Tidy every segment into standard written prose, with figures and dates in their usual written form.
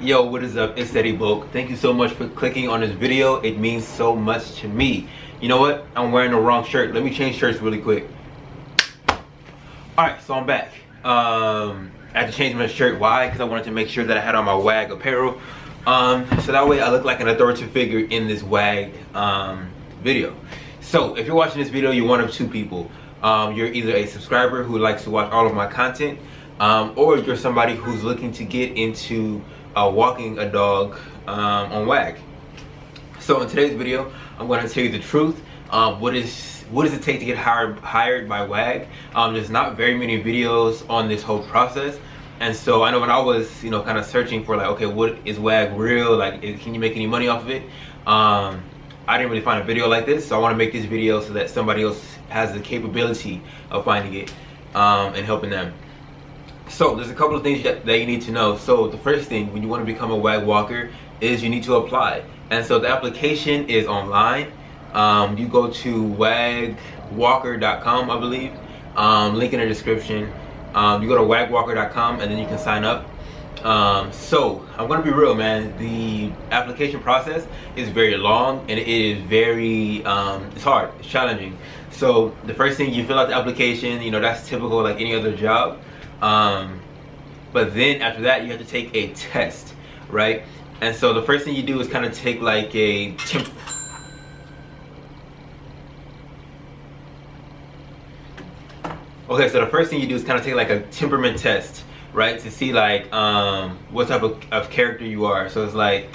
Yo, what is up? It's Steady Bulk. Thank you so much for clicking on this video. It means so much to me. You know what? I'm wearing the wrong shirt. Let me change shirts really quick. Alright, so I'm back. I had to change my shirt. Why? Because I wanted to make sure that I had on my Wag apparel. So that way I look like an authoritative figure in this Wag video. So if you're watching this video, you're one of two people. You're either a subscriber who likes to watch all of my content, or you're somebody who's looking to get into walking a dog on Wag. So in today's video, I'm going to tell you the truth. What does it take to get hired by Wag? There's not very many videos on this whole process, and so I know when I was kind of searching for like, okay, what is Wag real? Like, can you make any money off of it? I didn't really find a video like this, so I want to make this video so that somebody else has the capability of finding it and helping them. So there's a couple of things that you need to know. So the first thing when you want to become a Wag Walker is you need to apply. And so the application is online. You go to wagwalker.com, I believe. Link in the description. You go to wagwalker.com and then you can sign up. So I'm gonna be real, man. The application process is very long and it is very it's hard, it's challenging. So the first thing, you fill out the application, that's typical like any other job. But then after that you have to take a test, right? And so the first thing you do is kind of take like a Okay, so the first thing you do is kind of take like a temperament test, right? To see like what type of character you are. So it's like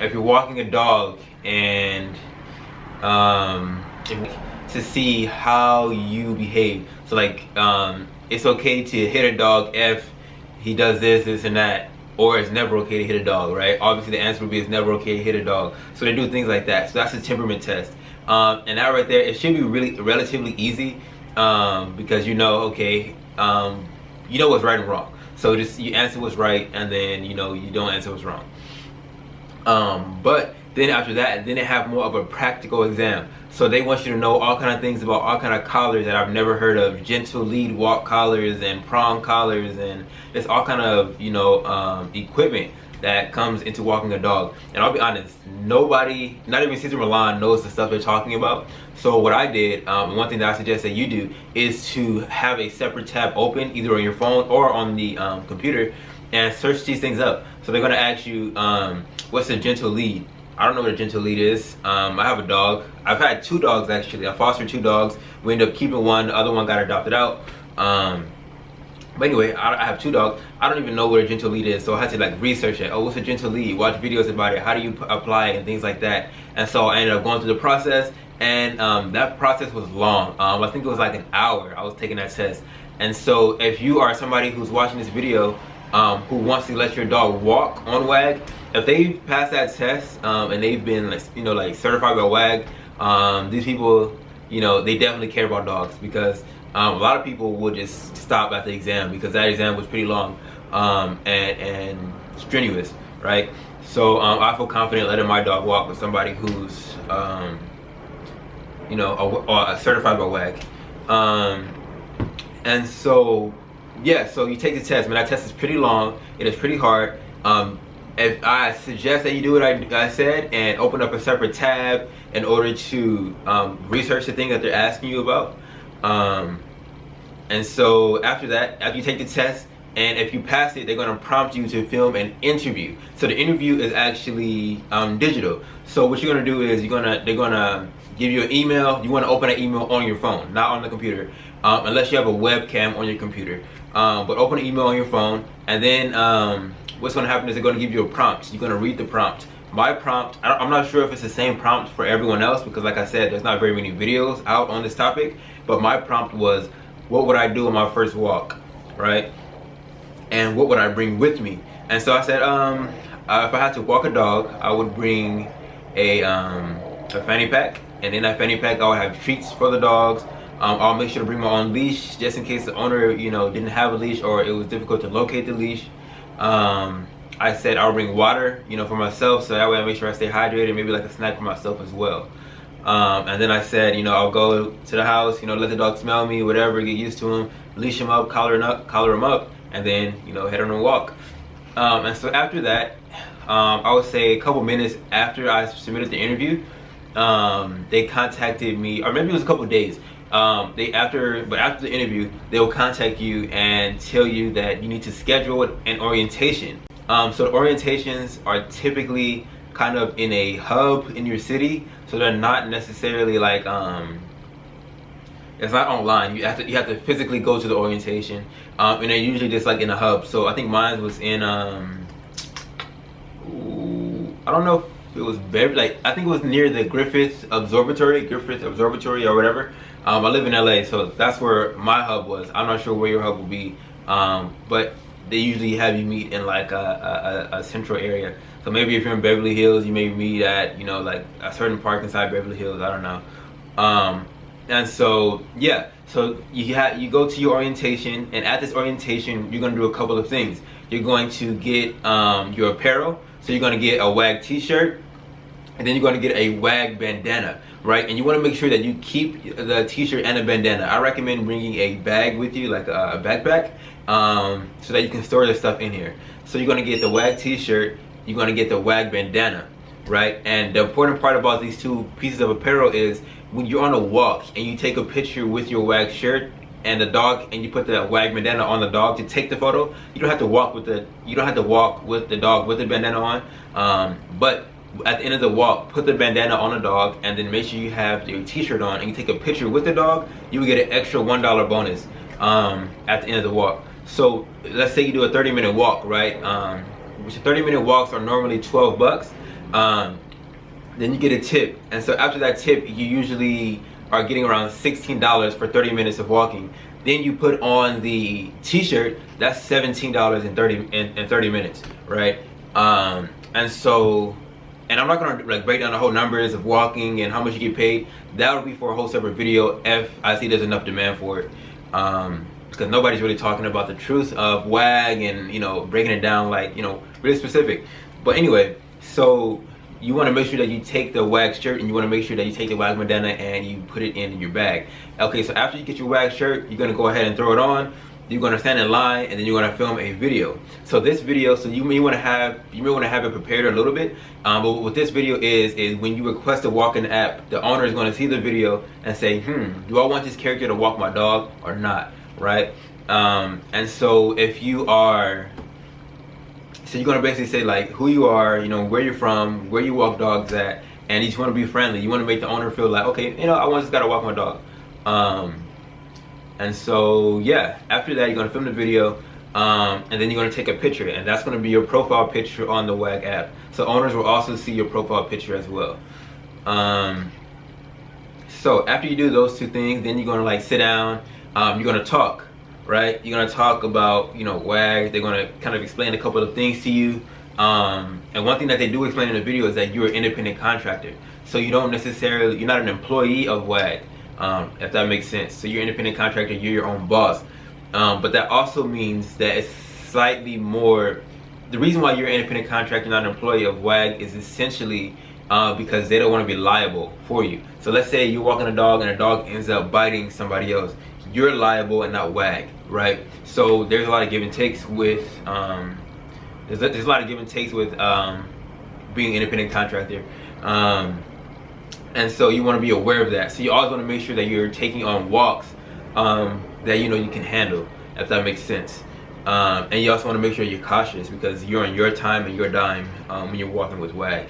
if you're walking a dog and to see how you behave. So like it's okay to hit a dog if he does this and that, or it's never okay to hit a dog, right? Obviously the answer would be it's never okay to hit a dog. So they do things like that. So that's a temperament test. And that right there, it should be relatively easy because okay, you know what's right and wrong. So just you answer what's right, and then you don't answer what's wrong. But then after that, then they have more of a practical exam. So they want you to know all kind of things about all kind of collars that I've never heard of, gentle lead walk collars and prong collars, and there's all kind of equipment that comes into walking a dog. And I'll be honest, nobody, not even Cesar Milan, knows the stuff they're talking about. So what I did, one thing that I suggest that you do is to have a separate tab open, either on your phone or on the computer, and search these things up. So they're gonna ask you, what's a gentle lead? I don't know what a gentle lead is. I have a dog. I've had two dogs actually. I fostered two dogs. We ended up keeping one. The other one got adopted out. But anyway, I have two dogs. I don't even know what a gentle lead is, so I had to like research it. Oh, what's a gentle lead? Watch videos about it. How do you apply it and things like that. And so I ended up going through the process, and that process was long. I think it was like an hour. I was taking that test. And so if you are somebody who's watching this video who wants to let your dog walk on Wag, if they've passed that test and they've been like certified by Wag, these people they definitely care about dogs, because a lot of people would just stop at the exam because that exam was pretty long and strenuous, right? So I feel confident letting my dog walk with somebody who's certified by Wag. And so yeah, so you take the test, man. That test is pretty long. It is pretty hard. If I suggest that you do what I said and open up a separate tab in order to research the thing that they're asking you about. And so after that, after you take the test, and if you pass it, they're going to prompt you to film an interview. So the interview is actually digital. So what you're going to do is they're going to give you an email. You want to open an email on your phone, not on the computer, unless you have a webcam on your computer. But open an email on your phone, and then what's going to happen is they're going to give you a prompt. You're going to read the prompt. My prompt, I'm not sure if it's the same prompt for everyone else, because like I said, there's not very many videos out on this topic. But my prompt was, what would I do on my first walk, right? And what would I bring with me? And so I said, if I had to walk a dog, I would bring a fanny pack. And in that fanny pack, I would have treats for the dogs. I'll make sure to bring my own leash, just in case the owner, didn't have a leash or it was difficult to locate the leash. I said I'll bring water, for myself, so that way I make sure I stay hydrated, maybe like a snack for myself as well. And then I said, I'll go to the house, let the dog smell me, whatever, get used to him, leash him up, collar him up, and then, head on a walk. And so after that, I would say a couple minutes after I submitted the interview, they contacted me, or maybe it was a couple days. After the interview, they will contact you and tell you that you need to schedule an orientation. So the orientations are typically kind of in a hub in your city, so they're not necessarily like it's not online. You have to physically go to the orientation, and they're usually just like in a hub. So I think mine was in I don't know if it was Beverly, I think it was near the Griffith Observatory or whatever. I live in LA, so that's where my hub was. I'm not sure where your hub will be, but they usually have you meet in like a central area. So maybe if you're in Beverly Hills, you may meet at, you know, like a certain park inside Beverly Hills. I don't know. And so yeah, so you go to your orientation, and at this orientation, you're gonna do a couple of things. You're going to get your apparel. So you're gonna get a Wag t-shirt, and then you're gonna get a Wag bandana, right? And you wanna make sure that you keep the t-shirt and the bandana. I recommend bringing a bag with you, like a backpack, so that you can store the stuff in here. So you're gonna get the Wag t-shirt, you're gonna get the Wag bandana, right? And the important part about these two pieces of apparel is when you're on a walk and you take a picture with your Wag shirt and the dog, and you put the Wag bandana on the dog to take the photo, you don't have to walk with the dog with the bandana on. But at the end of the walk, put the bandana on the dog, and then make sure you have your t-shirt on, and you take a picture with the dog, you will get an extra $1 bonus at the end of the walk. So let's say you do a 30-minute walk, right? Which 30-minute walks are normally 12 bucks. Then you get a tip, and so after that tip, you usually are getting around $16 for 30 minutes of walking. Then you put on the t-shirt, that's $17 in 30 minutes, right? And so, and I'm not gonna like break down the whole numbers of walking and how much you get paid. That would be for a whole separate video if I see there's enough demand for it. Because nobody's really talking about the truth of Wag and, you know, breaking it down like, you know, really specific. But anyway, so you want to make sure that you take the Wag shirt, and you want to make sure that you take the Wag bandana and you put it in your bag. Okay, so after you get your Wag shirt, you're going to go ahead and throw it on. You're going to stand in line, and then you're going to film a video. So this video, so you may want to have it prepared a little bit. But what this video is when you request to walk in the app, the owner is going to see the video and say, do I want this character to walk my dog or not, right? And so if you are, so you're gonna basically say like who you are, you know, where you're from, where you walk dogs at, and you just want to be friendly. You want to make the owner feel like, okay, you know, I just gotta walk my dog. And so yeah, after that, you're gonna film the video, and then you're gonna take a picture, and that's gonna be your profile picture on the Wag app. So owners will also see your profile picture as well. So after you do those two things, then you're gonna like sit down. You're gonna talk. Right, you're gonna talk about, you know, Wag. They're gonna kind of explain a couple of things to you. And one thing that they do explain in the video is that you're an independent contractor. So you're not an employee of Wag, if that makes sense. So you're an independent contractor, you're your own boss. But that also means that it's slightly more, the reason why you're an independent contractor, not an employee of Wag, is essentially because they don't want to be liable for you. So let's say you're walking a dog and a dog ends up biting somebody else. You're liable and not Wag, right? So there's a lot of give and takes with there's a lot of give and takes with being an independent contractor, and so you want to be aware of that. So you always want to make sure that you're taking on walks that you know you can handle, if that makes sense. And you also want to make sure you're cautious because you're on your time and your dime when you're walking with Wag.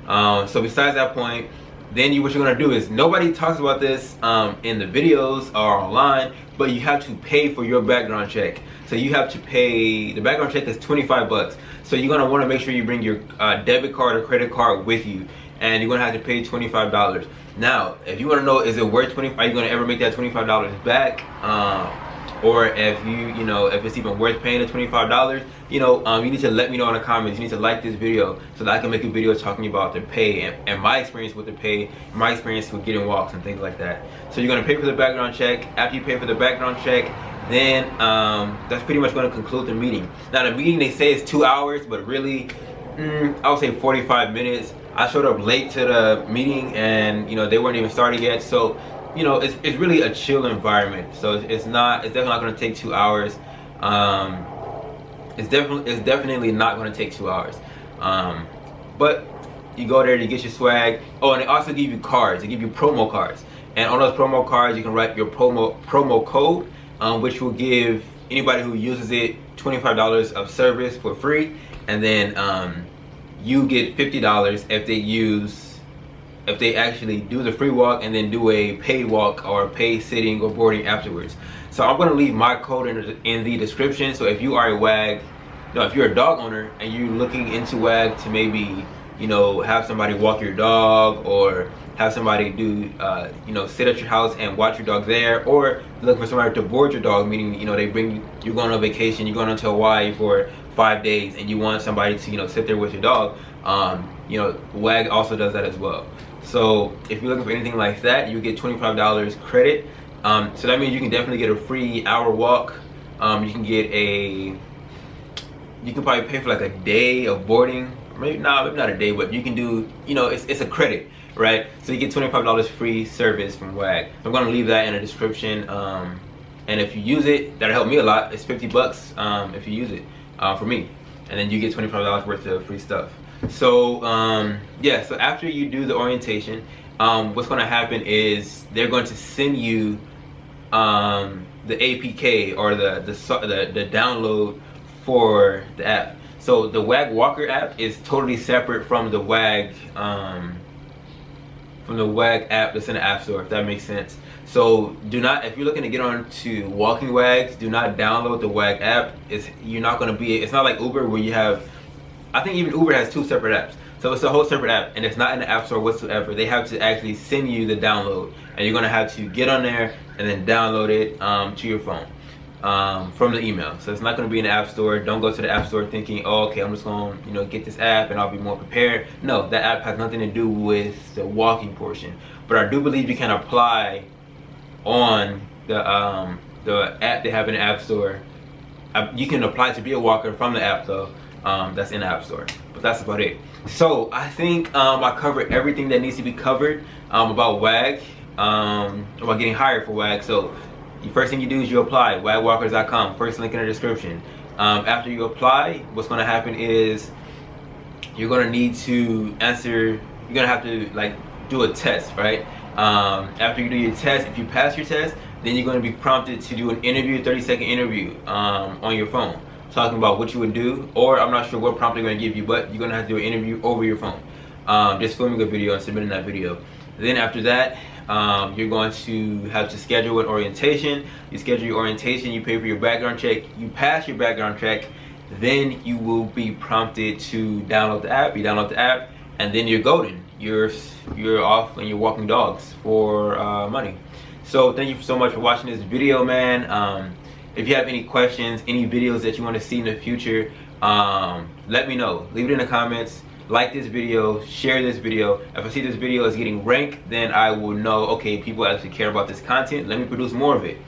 So besides that point, then what you're gonna do is, nobody talks about this in the videos or online, but you have to pay for your background check. So you have to pay, the background check is 25 bucks. So you're gonna wanna make sure you bring your debit card or credit card with you, and you're gonna have to pay $25. Now, if you wanna know, is it worth are you gonna ever make that $25 back? Or if if it's even worth paying the $25, you need to let me know in the comments. You need to like this video so that I can make a video talking about the pay and my experience with the pay, my experience with getting walks and things like that. So you're gonna pay for the background check. After you pay for the background check, then that's pretty much gonna conclude the meeting. Now the meeting, they say is 2 hours, but really, I would say 45 minutes. I showed up late to the meeting, and they weren't even started yet. So it's really a chill environment. So it's definitely not going to take 2 hours. It's definitely not going to take 2 hours. But you go there to get your swag. Oh, and they also give you cards. They give you promo cards, and on those promo cards you can write your promo code, which will give anybody who uses it $25 of service for free, and then you get $50 if they actually do the free walk and then do a paid walk or paid sitting or boarding afterwards. So I'm going to leave my code in the description. So if you are a Wag, if you're a dog owner and you're looking into Wag to maybe, have somebody walk your dog, or have somebody do, sit at your house and watch your dog there, or look for somebody to board your dog, meaning, they bring you, you're going on vacation, you're going to Hawaii for 5 days and you want somebody to, sit there with your dog, Wag also does that as well. So if you're looking for anything like that, you get $25 credit. So that means you can definitely get a free hour walk. You can probably pay for like a day of boarding. Maybe not a day, but you can do, it's a credit, right? So you get $25 free service from Wag. I'm gonna leave that in the description. And if you use it, that'll help me a lot. It's $50 if you use it for me. And then you get $25 worth of free stuff. So yeah, so after you do the orientation, what's going to happen is they're going to send you the APK, or the download for the app. So the Wag Walker app is totally separate from the Wag app that's in the App Store, if that makes sense. So if you're looking to get on to walking Wags, do not download the Wag app. It's not like Uber where you have, I think even Uber has 2 separate apps. So it's a whole separate app, and it's not in the App Store whatsoever. They have to actually send you the download, and you're gonna have to get on there and then download it to your phone from the email. So it's not gonna be in the App Store. Don't go to the App Store thinking, oh, okay, I'm just gonna get this app and I'll be more prepared. No, that app has nothing to do with the walking portion. But I do believe you can apply on the app they have in the App Store. You can apply to be a walker from the app though. That's in the App Store, but that's about it. So I think I covered everything that needs to be covered about Wag, about getting hired for Wag. So the first thing you do is you apply, wagwalkers.com, first link in the description. After you apply, what's going to happen is you're going to need to you're going to have to do a test, right? After you do your test, if you pass your test, then you're going to be prompted to do an interview, 30-second interview on your phone, talking about what you would do, or I'm not sure what prompt they're going to give you, but you're going to have to do an interview over your phone, just filming a video and submitting that video. Then after that, you're going to have to schedule an orientation. You schedule your orientation, you pay for your background check, you pass your background check, then you will be prompted to download the app. You download the app, and then you're golden. You're off and you're walking dogs for money. So thank you so much for watching this video, man. If you have any questions, any videos that you want to see in the future, let me know. Leave it in the comments. Like this video, share this video. If I see this video is getting ranked, then I will know, okay, people actually care about this content. Let me produce more of it.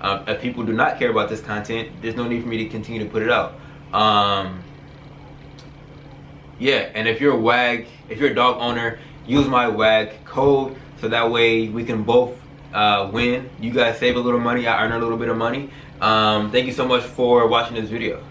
If people do not care about this content, there's no need for me to continue to put it out. Yeah, and if you're a Wag, if you're a dog owner, use my Wag code, so that way we can both win. You guys save a little money, I earn a little bit of money. Thank you so much for watching this video.